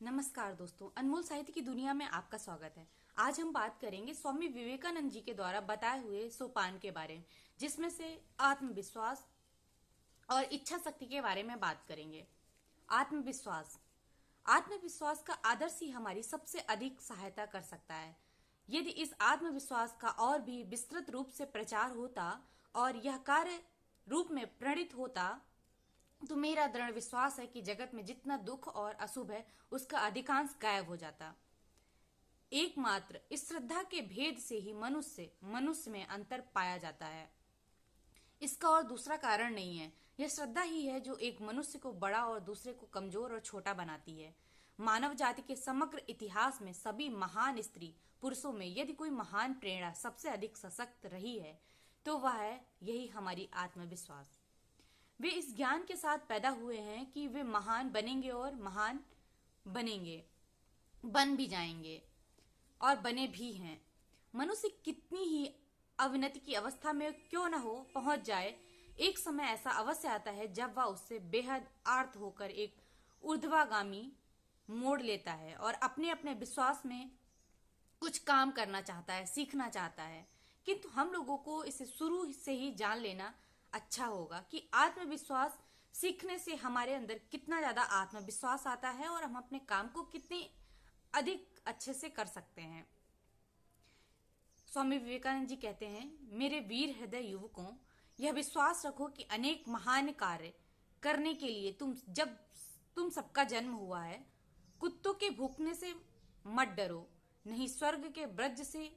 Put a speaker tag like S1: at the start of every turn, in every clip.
S1: नमस्कार दोस्तों, अनमोल साहित्य की दुनिया में आपका स्वागत है। आज हम बात करेंगे स्वामी विवेकानंद जी के द्वारा बताए हुए सोपान के बारे में, जिसमें से आत्मविश्वास और इच्छा शक्ति के बारे में बात करेंगे। आत्मविश्वास आत्मविश्वास का आदर्श ही हमारी सबसे अधिक सहायता कर सकता है। यदि इस आत्मविश्वास का और भी विस्तृत रूप से प्रचार होता और यह कार्य रूप में प्रणीत होता तो मेरा दृढ़ विश्वास है कि जगत में जितना दुख और अशुभ है उसका अधिकांश गायब हो जाता। एकमात्र इस श्रद्धा के भेद से ही मनुष्य में अंतर पाया जाता है। इसका और दूसरा कारण नहीं है। यह श्रद्धा ही है जो एक मनुष्य को बड़ा और दूसरे को कमजोर और छोटा बनाती है। मानव जाति के समग्र इतिहास में सभी महान स्त्री पुरुषों में यदि कोई महान प्रेरणा सबसे अधिक सशक्त रही है तो वह है यही हमारी आत्मविश्वास। वे इस ज्ञान के साथ पैदा हुए हैं कि वे महान बनेंगे और महान बनेंगे, बन भी जाएंगे और बने भी हैं। मनुष्य कितनी ही अवनति की अवस्था में क्यों न हो पहुंच जाए, एक समय ऐसा अवश्य आता है जब वह उससे बेहद आर्त होकर एक ऊर्ध्वगामी मोड़ लेता है और अपने अपने विश्वास में कुछ काम करना चाहता है, सीखना चाहता है। किंतु हम लोगों को इसे शुरू से ही जान लेना अच्छा होगा कि आत्मविश्वास सीखने से हमारे अंदर कितना ज्यादा आत्मविश्वास आता है और हम अपने काम को कितने अधिक अच्छे से कर सकते हैं। स्वामी विवेकानंद जी कहते हैं, मेरे वीर हृदय युवकों, यह विश्वास रखो कि अनेक महान कार्य करने के लिए तुम सबका जन्म हुआ है। कुत्तों के भूखने से मत डरो, नहीं स्वर्ग के ब्रज से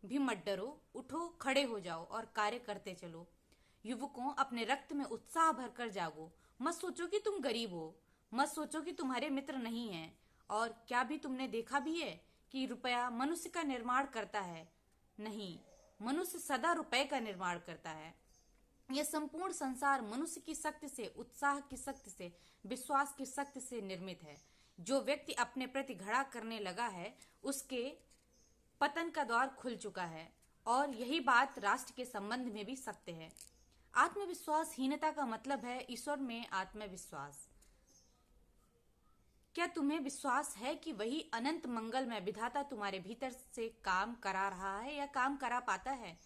S1: भी मत डरो। उठो, खड़े हो जाओ और कार्य करते चलो। युवकों, अपने रक्त में उत्साह भरकर जागो। मत सोचो कि तुम गरीब हो, मत सोचो कि तुम्हारे मित्र नहीं हैं। और क्या भी तुमने देखा भी है कि रुपया मनुष्य का निर्माण करता है? नहीं, मनुष्य सदा रुपए का निर्माण करता है। यह संपूर्ण संसार मनुष्य की शक्ति से, उत्साह की शक्ति से, विश्वास की शक्ति से निर्मित है। जो व्यक्ति अपने प्रति घड़ा करने लगा है उसके पतन का द्वार खुल चुका है। और यही बात राष्ट्र के संबंध में भी सत्य है। आत्मविश्वासहीनता का मतलब है ईश्वर में आत्मविश्वास। क्या तुम्हें विश्वास है कि वही अनंत मंगलमय विधाता तुम्हारे भीतर से काम करा रहा है या काम करा पाता है?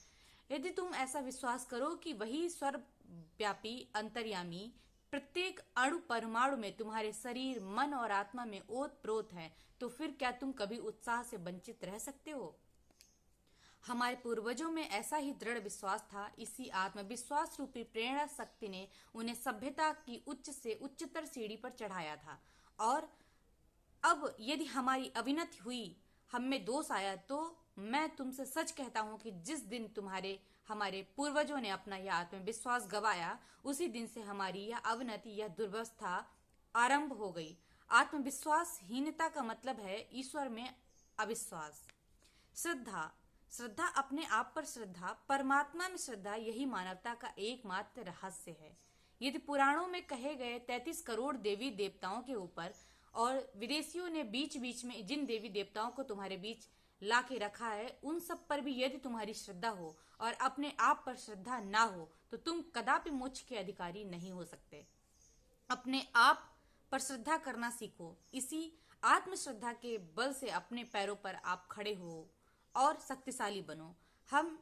S1: यदि तुम ऐसा विश्वास करो कि वही सर्वव्यापी अंतर्यामी प्रत्येक अणु परमाणु में तुम्हारे शरीर, मन और आत्मा में ओत प्रोत है, तो फिर क्या तुम कभी उत्साह से वंचित रह सकते हो? हमारे पूर्वजों में ऐसा ही दृढ़ विश्वास था। इसी आत्मविश्वास रूपी प्रेरणा शक्ति ने उन्हें सभ्यता की उच्च से उच्चतर सीढ़ी पर चढ़ाया था। और अब यदि हमारी अविनति हुई, हम में दोष आया, तो मैं तुमसे सच कहता हूं कि जिस दिन हमारे पूर्वजों ने अपना यह आत्मविश्वास गवाया, उसी दिन से हमारी यह अवनति, यह दुर्वस्था आरंभ हो गई। आत्मविश्वासहीनता का मतलब है ईश्वर में अविश्वास। श्रद्धा अपने आप पर श्रद्धा, परमात्मा में श्रद्धा, यही मानवता का एकमात्र रहस्य है। यदि पुराणों में कहे गए 33 करोड़ देवी देवताओं के ऊपर और विदेशियों ने बीच बीच में जिन देवी देवताओं को तुम्हारे बीच ला के रखा है, उन सब पर भी यदि तुम्हारी श्रद्धा हो और अपने आप पर श्रद्धा ना हो तो तुम कदापि मोक्ष के अधिकारी नहीं हो सकते। अपने आप पर श्रद्धा करना सीखो। इसी आत्मश्रद्धा के बल से अपने पैरों पर आप खड़े हो और शक्तिशाली बनो। हम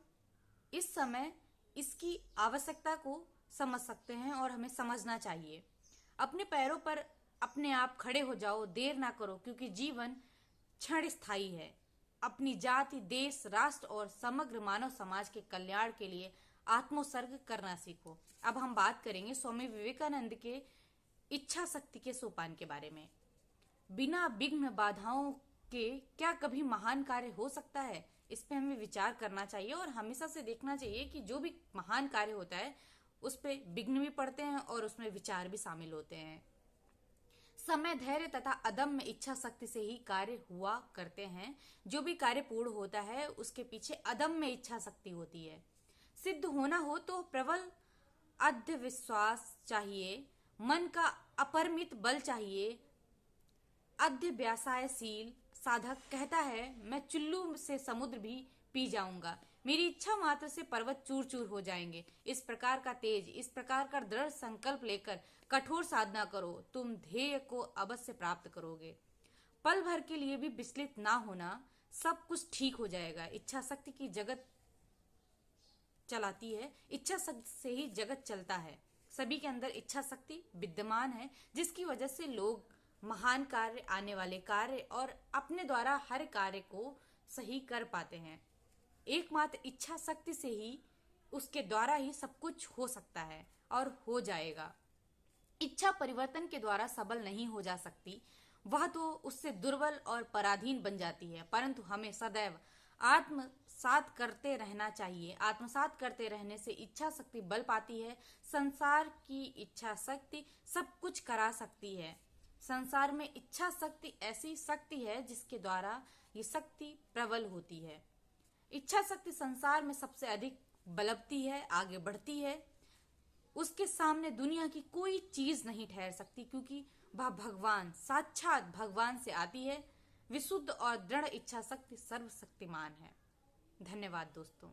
S1: इस समय इसकी आवश्यकता को समझ सकते हैं और हमें समझना चाहिए। अपने पैरों पर अपने आप खड़े हो जाओ, देर ना करो, क्योंकि जीवन क्षण स्थायी है। अपनी जाति, देश, राष्ट्र और समग्र मानव समाज के कल्याण के लिए आत्मोत्सर्ग करना सीखो। अब हम बात करेंगे स्वामी विवेकानंद के इच्छा शक्ति के सोपान के बारे में। बिना विघ्न बाधाओं के क्या कभी महान कार्य हो सकता है? इस पे हमें विचार करना चाहिए और हमेशा से देखना चाहिए कि जो भी महान कार्य होता है उस पे विघ्न भी पड़ते हैं और उसमें विचार भी शामिल होते हैं। समय, धैर्य तथा अदम्य इच्छा शक्ति से ही कार्य हुआ करते हैं। जो भी कार्य पूर्ण होता है उसके पीछे अदम्य इच्छा शक्ति होती है। सिद्ध होना हो तो प्रबल अद्य विश्वास चाहिए, मन का अपरिमित बल चाहिए। अध्यवसायशील साधक कहता है, मैं चुल्लू से समुद्र भी पी जाऊंगा, मेरी इच्छा मात्र से पर्वत चूर चूर हो जाएंगे। इस प्रकार का तेज, इस प्रकार का दृढ़ संकल्प लेकर कठोर साधना करो, तुम ध्येय को अवश्य प्राप्त करोगे। पल भर के लिए भी विचलित ना होना, सब कुछ ठीक हो जाएगा। इच्छा शक्ति की जगत चलाती है, इच्छा शक्ति से ही जगत चलता है। सभी के अंदर इच्छा शक्ति विद्यमान है, जिसकी वजह से लोग महान कार्य, आने वाले कार्य और अपने द्वारा हर कार्य को सही कर पाते हैं। एकमात्र इच्छा शक्ति से ही, उसके द्वारा ही सब कुछ हो सकता है और हो जाएगा। इच्छा परिवर्तन के द्वारा सबल नहीं हो जा सकती, वह तो उससे दुर्बल और पराधीन बन जाती है। परंतु हमें सदैव आत्मसात करते रहना चाहिए। आत्मसात करते रहने से इच्छा शक्ति बल पाती है। संसार की इच्छा शक्ति सब कुछ करा सकती है। संसार में इच्छा शक्ति ऐसी शक्ति है जिसके द्वारा ये शक्ति प्रबल होती है। इच्छा शक्ति संसार में सबसे अधिक बलवती है, आगे बढ़ती है। उसके सामने दुनिया की कोई चीज नहीं ठहर सकती, क्योंकि वह भगवान, साक्षात भगवान से आती है। विशुद्ध और दृढ़ इच्छा शक्ति सर्वशक्तिमान है। धन्यवाद दोस्तों।